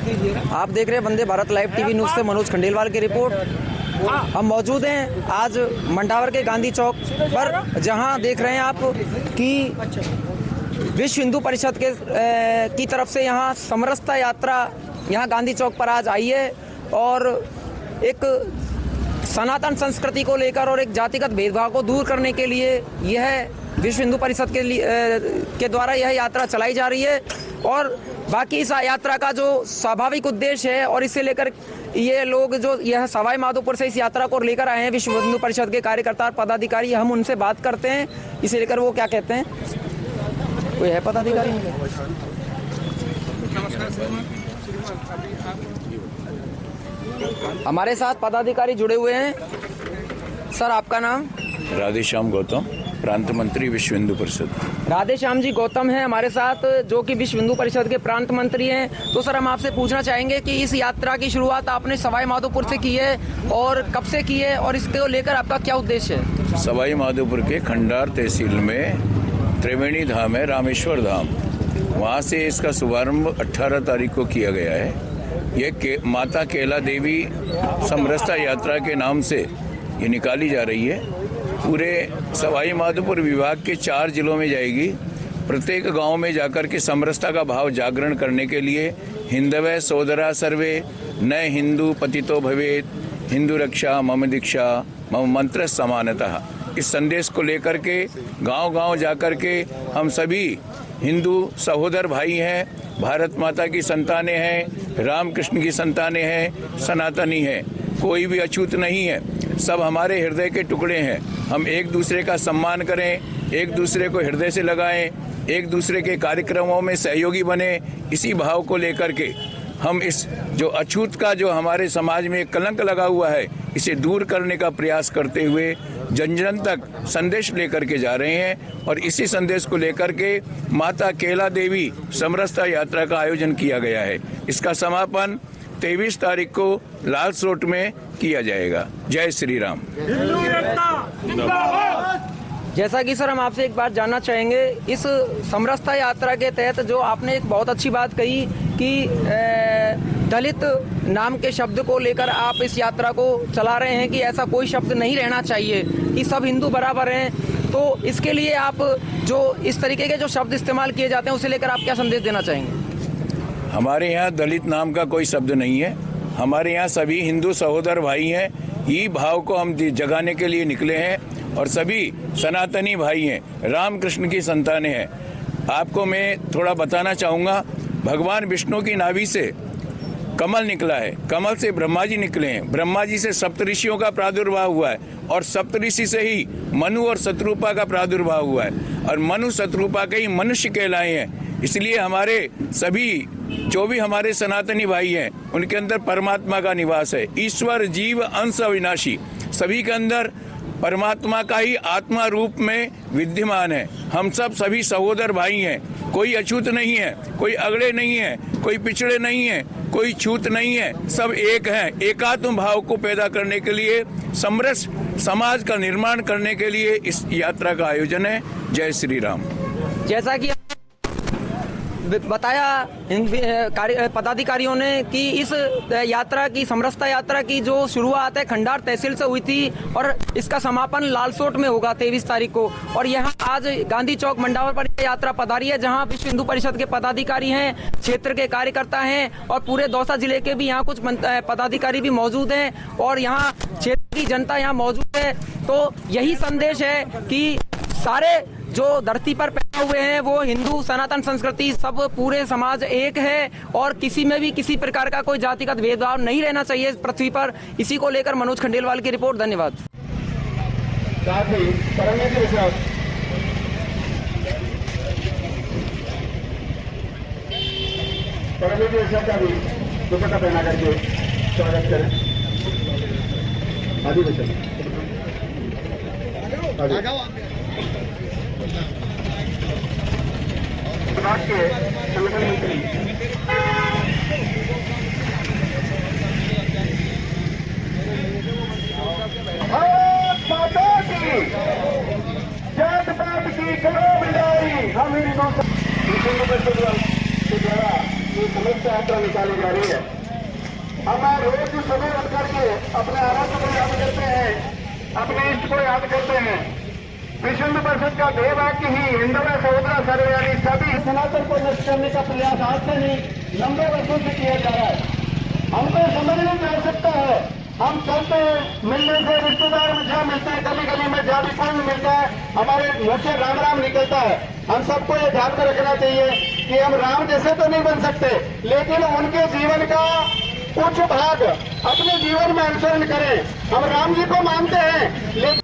आप देख रहे हैं Vande Bharat live TV news से मनोज खंडेलवाल की रिपोर्ट। हम मौजूद हैं आज मंडावर के गांधी चौक पर, जहां देख रहे हैं आप कि विश्व हिंदू परिषद की तरफ से यहां समरसता यात्रा यहां गांधी चौक पर आज आई है और एक सनातन संस्कृति को लेकर और एक जातिगत भेदभाव को दूर करने के लिए यह विश्व हिंदू परिषद के द्वारा यह यात्रा चलाई जा रही है। और बाकी इस यात्रा का जो स्वाभाविक उद्देश्य है और इसे लेकर ये लोग जो यह सवाई माधोपुर से इस यात्रा को लेकर आए हैं विश्व हिंदू परिषद के कार्यकर्ता और पदाधिकारी, हम उनसे बात करते हैं इसे लेकर वो क्या कहते हैं। कोई है पदाधिकारी? हमारे साथ पदाधिकारी जुड़े हुए हैं। सर, आपका नाम? राधेश्याम गौतम, प्रांत मंत्री विश्व हिंदू परिषद। राधेश्याम जी गौतम है हमारे साथ, जो कि विश्व हिंदू परिषद के प्रांत मंत्री हैं। तो सर, हम आपसे पूछना चाहेंगे कि इस यात्रा की शुरुआत आपने सवाई माधोपुर से की है और कब से की है और इसको लेकर आपका क्या उद्देश्य है? सवाई माधोपुर के खंडार तहसील में त्रिवेणी धाम है, रामेश्वर धाम, वहाँ से इसका शुभारंभ 18 तारीख को किया गया है। ये माता केला देवी समरसता यात्रा के नाम से ये निकाली जा रही है। पूरे सवाई माधोपुर विभाग के 4 जिलों में जाएगी। प्रत्येक गांव में जाकर के समरसता का भाव जागरण करने के लिए हिंदवै सोदरा सर्वे न हिंदू पतितो भवेत, हिंदू रक्षा मम दीक्षा मम मंत्र समानतः, इस संदेश को लेकर के गांव-गांव जाकर के हम सभी हिंदू सहोदर भाई हैं, भारत माता की संतानें हैं, रामकृष्ण की संतानें हैं, सनातनी हैं, कोई भी अछूत नहीं है, सब हमारे हृदय के टुकड़े हैं। हम एक दूसरे का सम्मान करें, एक दूसरे को हृदय से लगाएं, एक दूसरे के कार्यक्रमों में सहयोगी बने। इसी भाव को लेकर के हम इस जो अछूत का जो हमारे समाज में एक कलंक लगा हुआ है, इसे दूर करने का प्रयास करते हुए जन जन तक संदेश लेकर के जा रहे हैं। और इसी संदेश को लेकर के माता केला देवी समरसता यात्रा का आयोजन किया गया है। इसका समापन 23 तारीख को लाल सोट में किया जाएगा। जय श्री राम। जैसा कि सर, हम आपसे एक बात जानना चाहेंगे, इस समरसता यात्रा के तहत जो आपने एक बहुत अच्छी बात कही कि दलित नाम के शब्द को लेकर आप इस यात्रा को चला रहे हैं कि ऐसा कोई शब्द नहीं रहना चाहिए, कि सब हिंदू बराबर हैं। तो इसके लिए आप जो इस तरीके के जो शब्द इस्तेमाल किए जाते हैं उसे लेकर आप क्या संदेश देना चाहेंगे? हमारे यहाँ दलित नाम का कोई शब्द नहीं है। हमारे यहाँ सभी हिंदू सहोदर भाई हैं। ये भाव को हम जगाने के लिए निकले हैं और सभी सनातनी भाई हैं, रामकृष्ण की संतानें हैं। आपको मैं थोड़ा बताना चाहूँगा, भगवान विष्णु की नाभि से कमल निकला है, कमल से ब्रह्मा जी निकले हैं, ब्रह्मा जी से सप्तऋषियों का प्रादुर्भाव हुआ है और सप्तऋषि से ही मनु और शत्रुपा का प्रादुर्भाव हुआ है और मनु शत्रुपा के ही मनुष्य कहलाए हैं। इसलिए हमारे सभी जो भी हमारे सनातनी भाई हैं, उनके अंदर परमात्मा का निवास है। ईश्वर जीव अंश अविनाशी, सभी के अंदर परमात्मा का ही आत्मा रूप में विद्यमान है। हम सब सभी सहोदर भाई हैं, कोई अछूत नहीं है, कोई अगड़े नहीं है, कोई पिछड़े नहीं है, कोई छूत नहीं है, सब एक हैं। एकात्म भाव को पैदा करने के लिए, समरस समाज का निर्माण करने के लिए इस यात्रा का आयोजन है। जय श्री राम। जैसा कि बताया पदाधिकारियों ने कि इस यात्रा की, समरसता यात्रा की जो शुरुआत है खंडार तहसील से हुई थी और इसका समापन लालसोट में होगा 23 तारीख को। और यहाँ आज गांधी चौक मंडावर पर यात्रा पधारी है, जहाँ विश्व हिंदू परिषद के पदाधिकारी हैं, क्षेत्र के कार्यकर्ता हैं और पूरे दौसा जिले के भी यहाँ कुछ पदाधिकारी भी मौजूद हैं और यहाँ क्षेत्र की जनता यहाँ मौजूद है। तो यही संदेश है कि सारे जो धरती पर पैदा हुए हैं वो हिंदू सनातन संस्कृति सब पूरे समाज एक है और किसी में भी किसी प्रकार का कोई जातिगत भेदभाव नहीं रहना चाहिए पृथ्वी पर। इसी को लेकर मनोज खंडेलवाल की रिपोर्ट। धन्यवाद। दुपट्टा पहना करके स्वागत करें। विभाग के संगठन मंत्री माता की जात पात की करो बिदाई। हम हिंदू द्वारा अमित यात्रा निकाली जा रही है। हम रोज सुबह उठ करके अपने आराध्य को याद करते हैं, अपने इष्ट को याद करते हैं। विश्व हिंदू परिषद का ध्येय वाक्य ही हिंदू सहोदरा सर्व, यानी सभी सनातन को नष्ट करने का प्रयास आज से नहीं लंबे वर्षों से किया जा रहा है। हमको समझने की आवश्यकता है। हम चलते हैं, मिलने से रिश्तेदार में जहाँ मिलते हैं, गली गली में जहाँ भी कोई मिलता है, हमारे मुंह से राम राम निकलता है। हम सबको ये ध्यान में रखना चाहिए कि हम राम जैसे तो नहीं बन सकते, लेकिन उनके जीवन का कुछ भाग अपने जीवन में अनुसरण करें। हम राम जी को मानते हैं, लेकिन